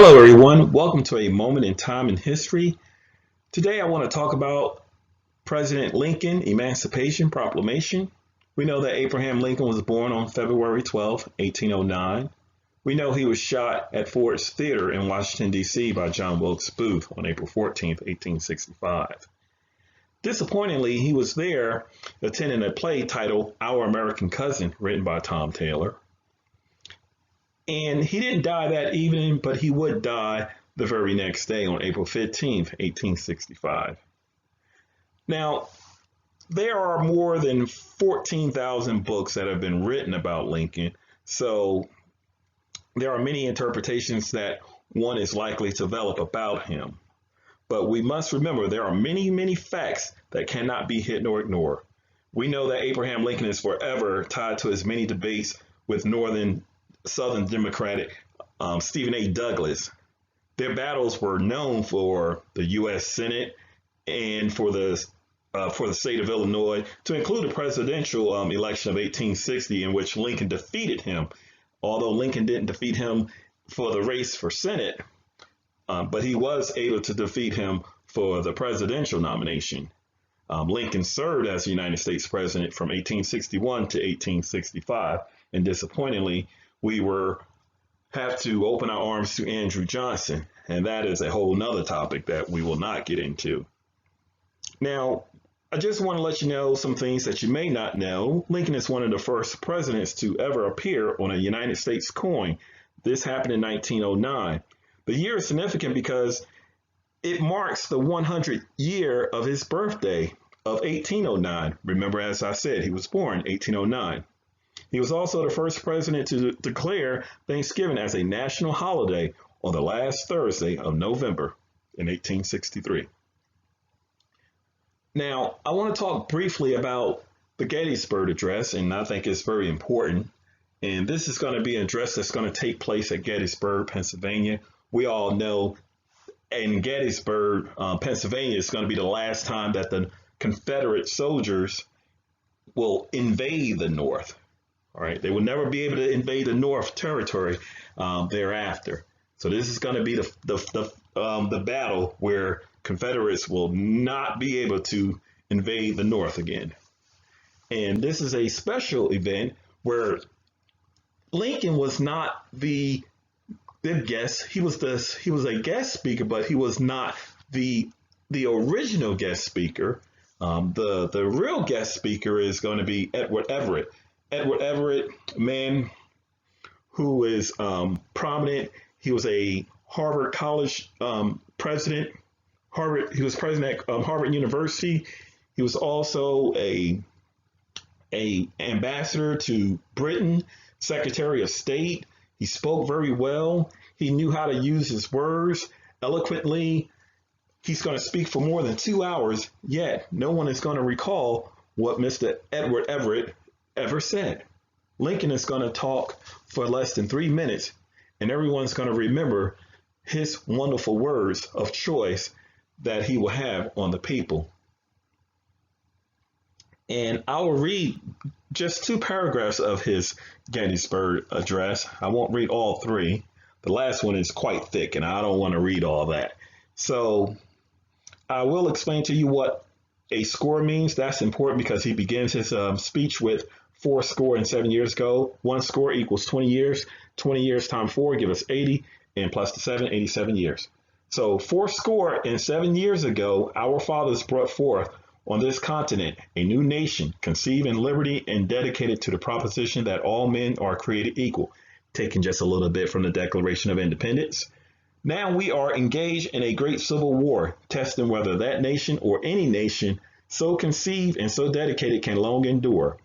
Hello, everyone. Welcome to a moment in time in history. Today, I want to talk about President Lincoln, Emancipation Proclamation. We know that Abraham Lincoln was born on February 12, 1809. We know he was shot at Ford's Theater in Washington, D.C. by John Wilkes Booth on April 14, 1865. Disappointingly, he was there attending a play titled Our American Cousin, written by Tom Taylor. And he didn't die that evening, but he would die the very next day on April 15th, 1865. Now, there are more than 14,000 books that have been written about Lincoln, so there are many interpretations that one is likely to develop about him. But we must remember there are many facts that cannot be hidden or ignored. We know that Abraham Lincoln is forever tied to his many debates with Southern Democratic Stephen A. Douglas. Their battles were known for the U.S. Senate and for the state of Illinois, to include the presidential election of 1860, in which Lincoln defeated him. Although Lincoln didn't defeat him for the race for Senate, but he was able to defeat him for the presidential nomination. Lincoln served as the United States president from 1861 to 1865, and disappointingly, we have to open our arms to Andrew Johnson, and that is a whole nother topic that we will not get into. Now, I just want to let you know some things that you may not know. Lincoln is one of the first presidents to ever appear on a United States coin. This happened in 1909. The year is significant because it marks the 100th year of his birthday of 1809. Remember, as I said, he was born 1809. He was also the first president to declare Thanksgiving as a national holiday on the last Thursday of November in 1863. Now, I want to talk briefly about the Gettysburg Address, and I think it's very important. And this is going to be an address that's going to take place at Gettysburg, Pennsylvania. We all know in Gettysburg, Pennsylvania, is going to be the last time that the Confederate soldiers will invade the North. All right, they will never be able to invade the North territory thereafter. So this is going to be the battle where Confederates will not be able to invade the North again. And this is a special event where Lincoln was not the guest. He was a guest speaker, but he was not the original guest speaker. The real guest speaker is going to be Edward Everett. Edward Everett, a man who is prominent. He was a Harvard College president. He was president at Harvard University. He was also a ambassador to Britain, Secretary of State. He spoke very well. He knew how to use his words eloquently. He's going to speak for more than 2 hours, yet no one is going to recall what Mr. Edward Everett ever said. Lincoln is going to talk for less than 3 minutes, and everyone's going to remember his wonderful words of choice that he will have on the people. And I will read just 2 paragraphs of his Gettysburg Address. I won't read all 3. The last one is quite thick, and I don't want to read all that. So I will explain to you what a score means. That's important because he begins his speech with 7 years ago. 1 score equals 20 years. 20 years times 4 give us 80, and plus the 7, 87 years. So 7 years ago, our fathers brought forth on this continent a new nation, conceived in liberty and dedicated to the proposition that all men are created equal, taking just a little bit from the Declaration of Independence. Now we are engaged in a great civil war, testing whether that nation or any nation so conceived and so dedicated can long endure.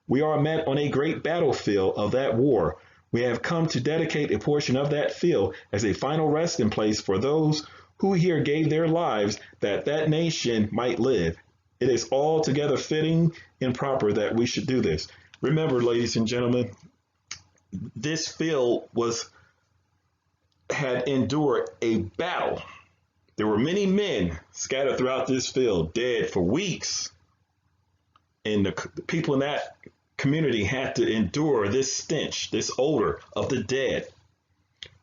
We are met on a great battlefield of that war. We have come to dedicate a portion of that field as a final resting place for those who here gave their lives that that nation might live. It is altogether fitting and proper that we should do this. Remember, ladies and gentlemen, this field had endured a battle. There were many men scattered throughout this field, dead for weeks. And the people in that community had to endure this stench, this odor of the dead.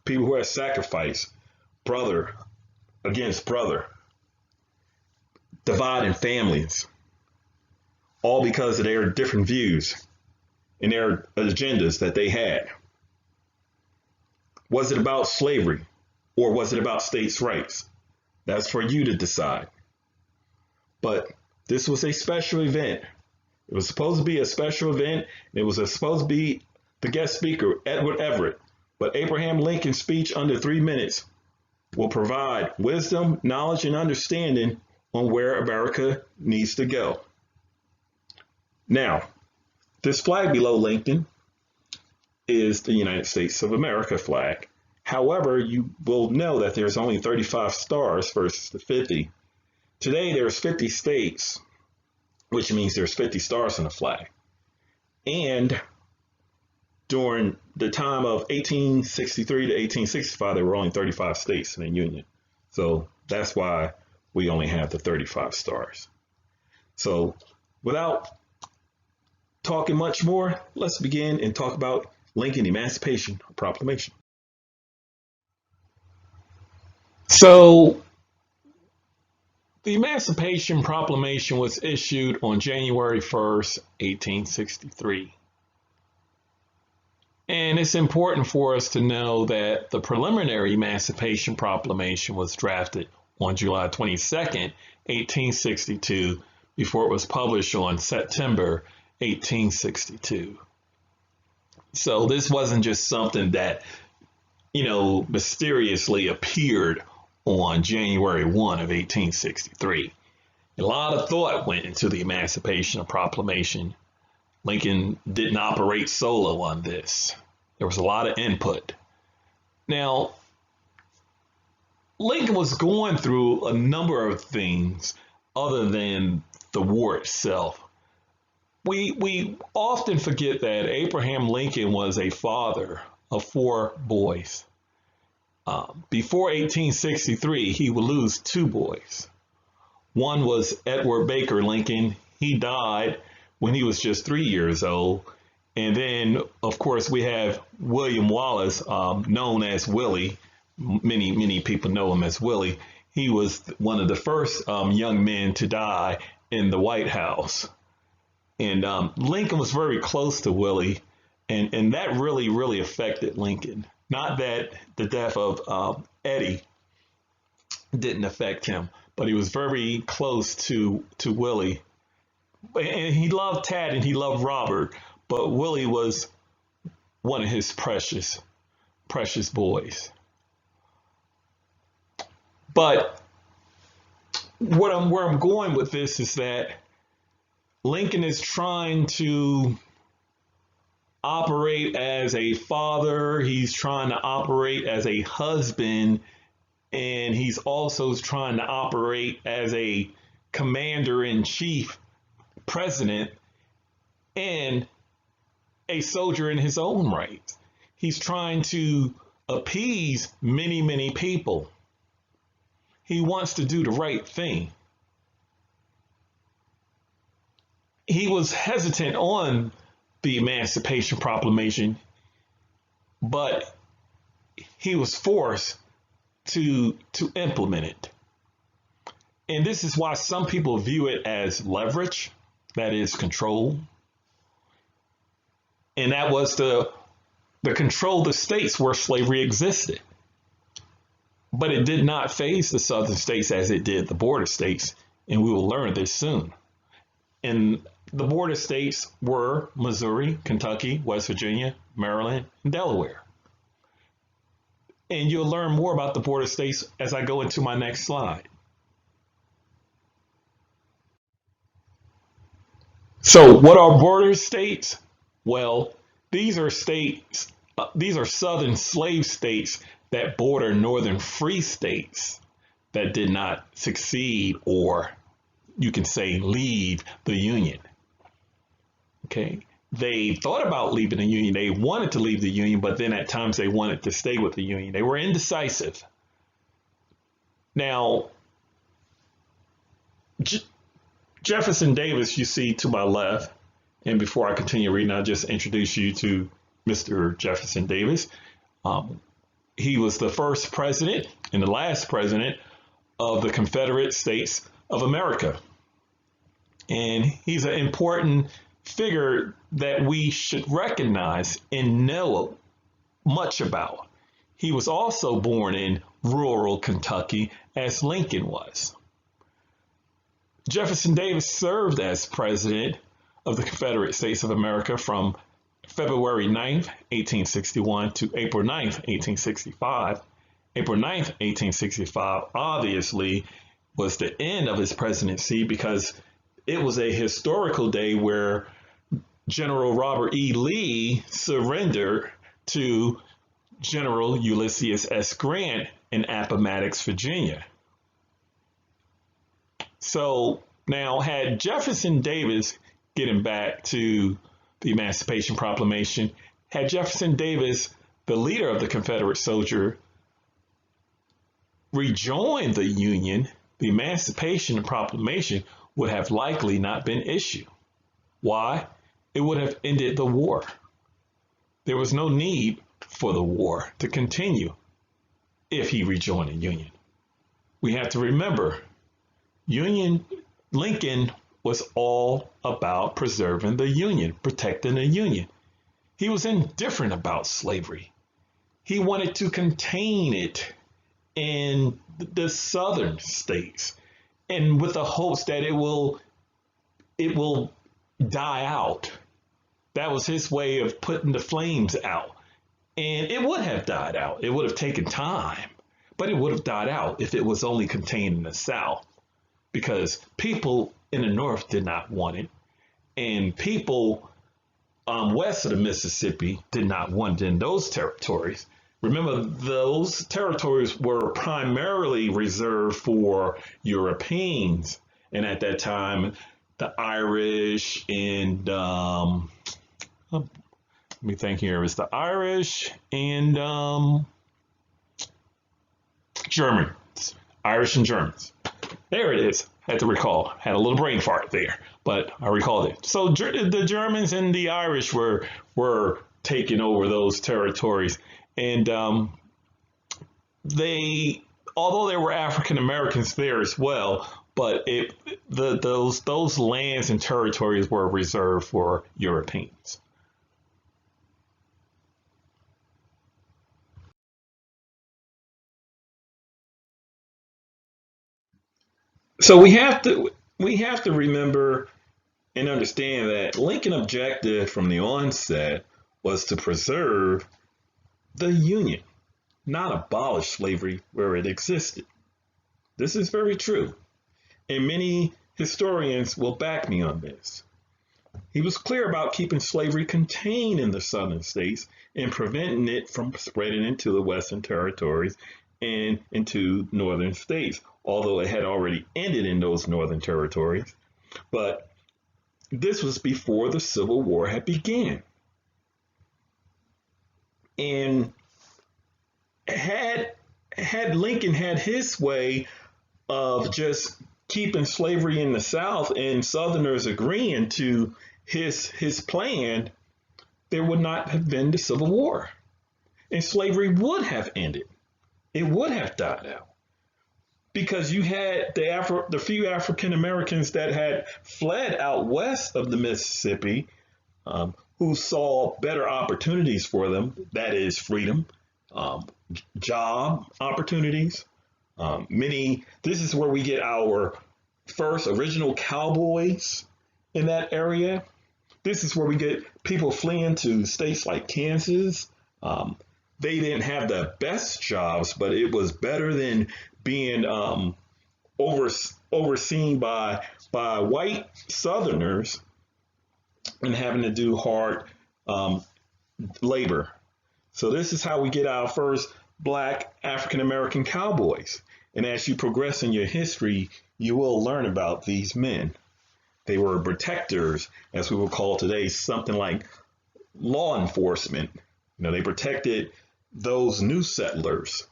People who had sacrificed. brother against brother, dividing families, all because of their different views and their agendas that they had. Was it about slavery or was it about states' rights? That's for you to decide. But this was a special event. It was supposed to be a special event. It was supposed to be the guest speaker, Edward Everett. But Abraham Lincoln's speech under 3 minutes will provide wisdom, knowledge, and understanding on where America needs to go. Now, this flag below Lincoln is the United States of America flag. However, you will know that there's only 35 stars versus the 50. Today, there's 50 states, which means there's 50 stars in the flag. And during the time of 1863 to 1865, there were only 35 states in the Union. So that's why we only have the 35 stars. So without talking much more, let's begin and talk about Lincoln Emancipation Proclamation. So the Emancipation Proclamation was issued on January 1st, 1863. And it's important for us to know that the preliminary Emancipation Proclamation was drafted on July 22nd, 1862, before it was published on September 1862. So this wasn't just something that, mysteriously appeared on January 1 of 1863. A lot of thought went into the Emancipation Proclamation. Lincoln didn't operate solo on this. There was a lot of input. Now, Lincoln was going through a number of things other than the war itself. We often forget that Abraham Lincoln was a father of 4 boys. Before 1863, he would lose 2 boys. One was Edward Baker Lincoln. He died when he was just 3 years old. And then, of course, we have William Wallace, known as Willie. Many people know him as Willie. He was one of the first young men to die in the White House. And Lincoln was very close to Willie, and that really affected Lincoln. Not that the death of Eddie didn't affect him, but he was very close to Willie. And he loved Tad and he loved Robert, but Willie was one of his precious boys. But where I'm going with this is that Lincoln is trying to operate as a father, he's trying to operate as a husband, and he's also trying to operate as a commander-in-chief, president, and a soldier in his own right. He's trying to appease many people. He wants to do the right thing. He was hesitant on the Emancipation Proclamation, but he was forced to implement it. And this is why some people view it as leverage, that is control. And that was the control the states where slavery existed. But it did not phase the southern states as it did the border states, and we will learn this soon. And the border states were Missouri, Kentucky, West Virginia, Maryland, and Delaware. And you'll learn more about the border states as I go into my next slide. So what are border states? Well, these are states, these are southern slave states that border northern free states that did not succeed, or you can say leave the Union. Okay, they thought about leaving the Union. They wanted to leave the Union, but then at times they wanted to stay with the Union. They were indecisive. Now, Jefferson Davis, you see to my left, and before I continue reading, I'll just introduce you to Mr. Jefferson Davis. He was the first president and the last president of the Confederate States of America. And he's an important figure that we should recognize and know much about. He was also born in rural Kentucky, as Lincoln was. Jefferson Davis served as president of the Confederate States of America from February 9th, 1861 to April 9th, 1865. April 9th, 1865 obviously was the end of his presidency because it was a historical day where General Robert E. Lee surrendered to General Ulysses S. Grant in Appomattox, Virginia. So now, had Jefferson Davis, getting back to the Emancipation Proclamation, had Jefferson Davis, the leader of the Confederate soldier, rejoined the Union, the Emancipation Proclamation would have likely not been issued. Why? It would have ended the war. There was no need for the war to continue if he rejoined the Union. We have to remember, Lincoln was all about preserving the Union, protecting the Union. He was indifferent about slavery. He wanted to contain it in the southern states, and with the hopes that it will die out. That was his way of putting the flames out. And it would have died out. It would have taken time, but it would have died out if it was only contained in the South, because people in the North did not want it, and people west of the Mississippi did not want it in those territories. Remember, those territories were primarily reserved for Europeans, and at that time, the Irish and let me think here. It was the Irish and Germans. Irish and Germans. There it is. Had to recall. Had a little brain fart there, but I recalled it. So the Germans and the Irish were taking over those territories, and although there were African Americans there as well, but those lands and territories were reserved for Europeans. So we have to remember and understand that Lincoln's objective from the onset was to preserve the Union, not abolish slavery where it existed. This is very true, and many historians will back me on this. He was clear about keeping slavery contained in the southern states and preventing it from spreading into the western territories and into northern states, although it had already ended in those northern territories. But this was before the Civil War had begun. And had Lincoln had his way of just keeping slavery in the South and Southerners agreeing to his plan, there would not have been the Civil War. And slavery would have ended. It would have died out. Because you had the few African Americans that had fled out west of the Mississippi, who saw better opportunities for them, that is freedom, job opportunities. This is where we get our first original cowboys in that area. This is where we get people fleeing to states like Kansas. They didn't have the best jobs, but it was better than being overseen by white Southerners and having to do hard labor. So this is how we get our first Black African American cowboys. And as you progress in your history, you will learn about these men. They were protectors, as we will call today, something like law enforcement. They protected those new settlers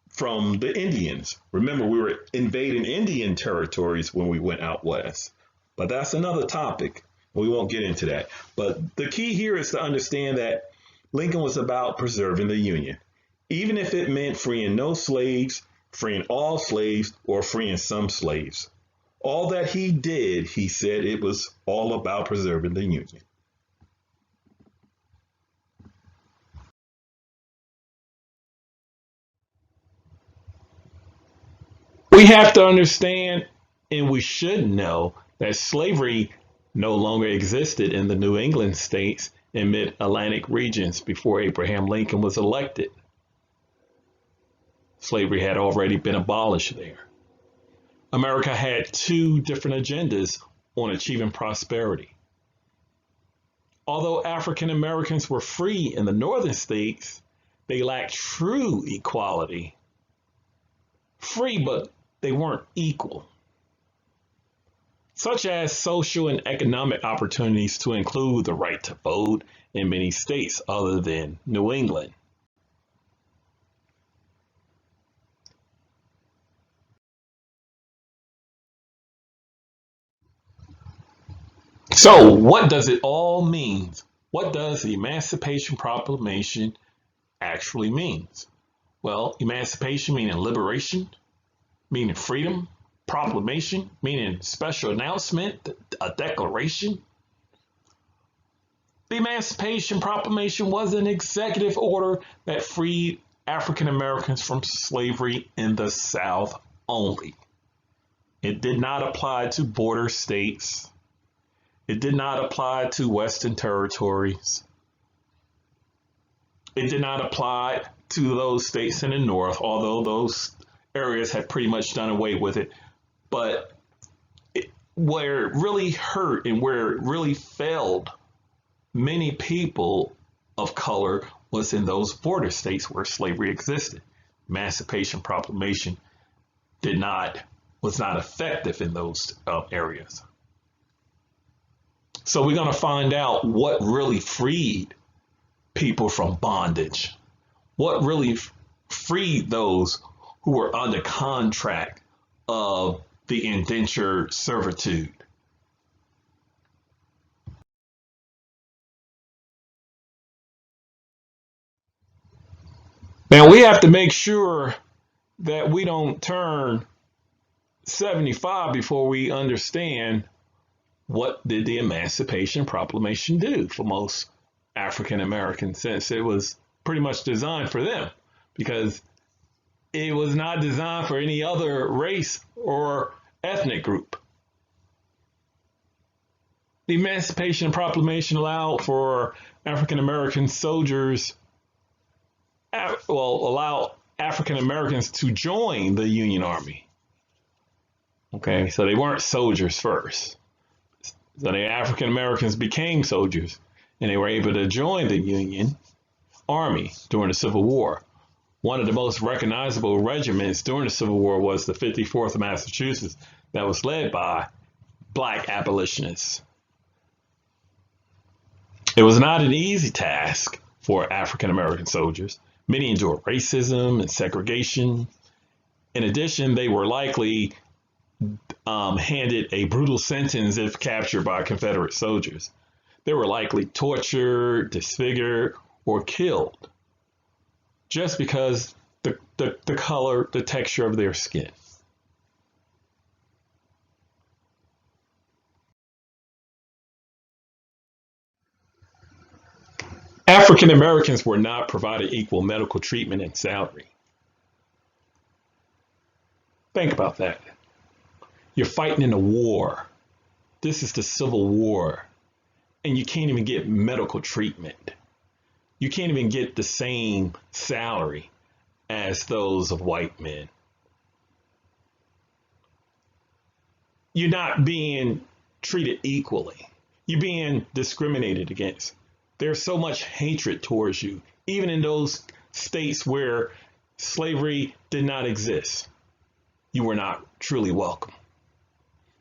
from the Indians. Remember, we were invading Indian territories when we went out west. But that's another topic. We won't get into that. But the key here is to understand that Lincoln was about preserving the Union. even if it meant freeing no slaves, freeing all slaves, or freeing some slaves. All that he did, he said it was all about preserving the Union. We have to understand, and we should know, that slavery no longer existed in the New England states and mid-Atlantic regions before Abraham Lincoln was elected. Slavery had already been abolished there. America had two different agendas on achieving prosperity. Although African Americans were free in the northern states, they lacked true equality. Free, but they weren't equal, such as social and economic opportunities to include the right to vote in many states other than New England. So, what does it all mean? What does the Emancipation Proclamation actually mean? Well, emancipation meaning liberation, meaning freedom, proclamation meaning special announcement, a declaration. The Emancipation Proclamation was an executive order that freed African Americans from slavery in the South only. It did not apply to border states. It did not apply to Western territories. It did not apply to those states in the North, although those areas had pretty much done away with it. But where it really hurt and where it really failed many people of color was in those border states where slavery existed. Emancipation Proclamation was not effective in those areas. So we're going to find out what really freed people from bondage, what really freed those who were under contract of the indentured servitude. Now we have to make sure that we don't turn 75 before we understand what did the Emancipation Proclamation do for most African Americans, since it was pretty much designed for them, because it was not designed for any other race or ethnic group. The Emancipation Proclamation allowed for African American soldiers, allowed African Americans to join the Union Army. Okay, so they weren't soldiers first. So the African Americans became soldiers and they were able to join the Union Army during the Civil War. One of the most recognizable regiments during the Civil War was the 54th Massachusetts, that was led by Black abolitionists. It was not an easy task for African American soldiers. Many endured racism and segregation. In addition, they were likely handed a brutal sentence if captured by Confederate soldiers. They were likely tortured, disfigured, or killed just because the color, the texture of their skin. African Americans were not provided equal medical treatment and salary. Think about that. You're fighting in a war. This is the Civil War. And you can't even get medical treatment. You can't even get the same salary as those of white men. You're not being treated equally. You're being discriminated against. There's so much hatred towards you, even in those states where slavery did not exist. You were not truly welcome.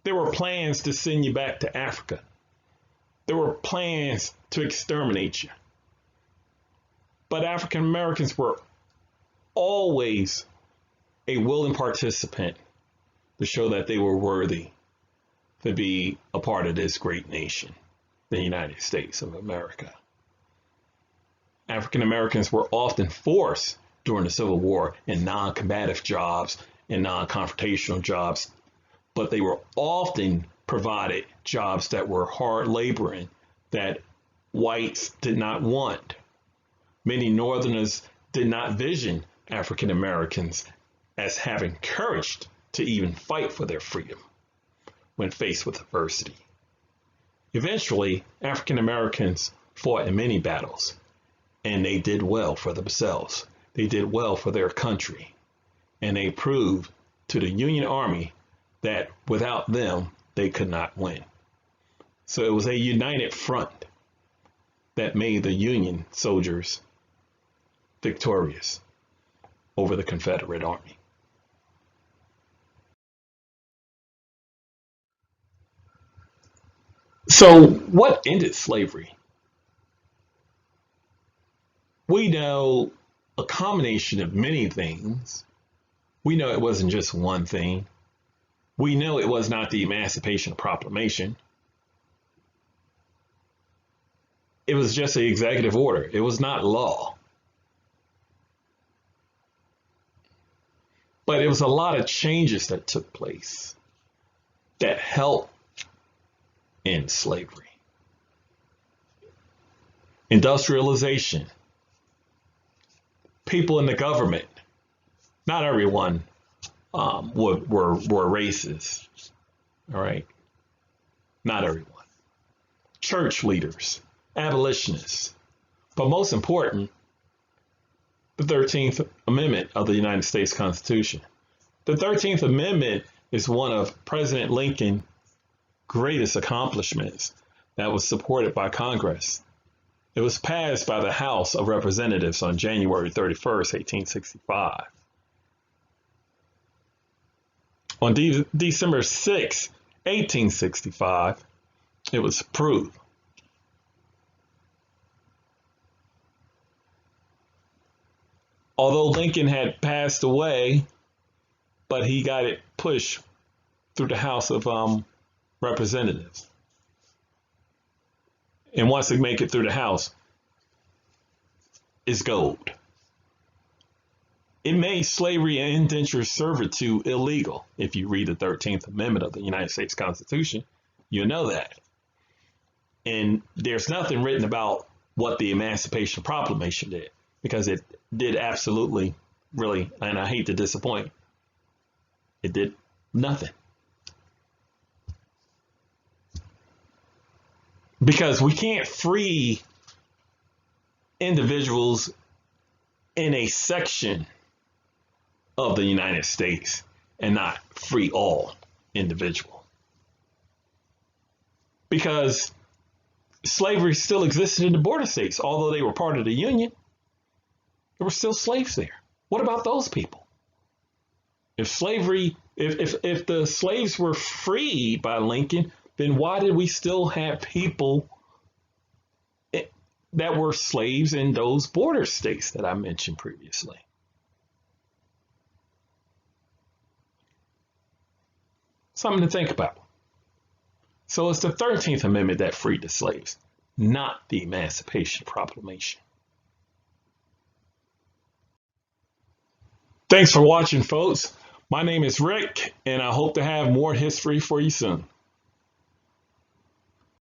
There were plans to send you back to Africa. There were plans to exterminate you. But African Americans were always a willing participant to show that they were worthy to be a part of this great nation, the United States of America. African Americans were often forced during the Civil War in non-combative jobs and non-confrontational jobs, but they were often provided jobs that were hard laboring that whites did not want. Many Northerners did not vision African Americans as having courage to even fight for their freedom when faced with adversity. Eventually, African Americans fought in many battles, and they did well for themselves. They did well for their country, and they proved to the Union Army that without them, they could not win. So it was a united front that made the Union soldiers victorious over the Confederate Army. So what ended slavery? We know a combination of many things. We know it wasn't just one thing. We know it was not the Emancipation Proclamation. It was just an executive order. It was not law. But it was a lot of changes that took place that helped end slavery. Industrialization. People in the government, not everyone were racist, all right? Not everyone. Church leaders, abolitionists, but most important, the 13th Amendment of the United States Constitution. The 13th Amendment is one of President Lincoln's greatest accomplishments that was supported by Congress. It was passed by the House of Representatives on January 31st, 1865. On December 6, 1865, it was approved. Although Lincoln had passed away, but he got it pushed through the House of Representatives. And once they make it through the House, it's gold. It made slavery and indentured servitude illegal. If you read the 13th Amendment of the United States Constitution, you know that. And there's nothing written about what the Emancipation Proclamation did, because it did absolutely, really, and I hate to disappoint, it did nothing. Because we can't free individuals in a section of the United States and not free all individual. Because slavery still existed in the border states. Although they were part of the Union, there were still slaves there. What about those people? If slavery, if the slaves were freed by Lincoln, then why did we still have people that were slaves in those border states that I mentioned previously? Something to think about. So it's the 13th Amendment that freed the slaves, not the Emancipation Proclamation. Thanks for watching, folks. My name is Rick, and I hope to have more history for you soon.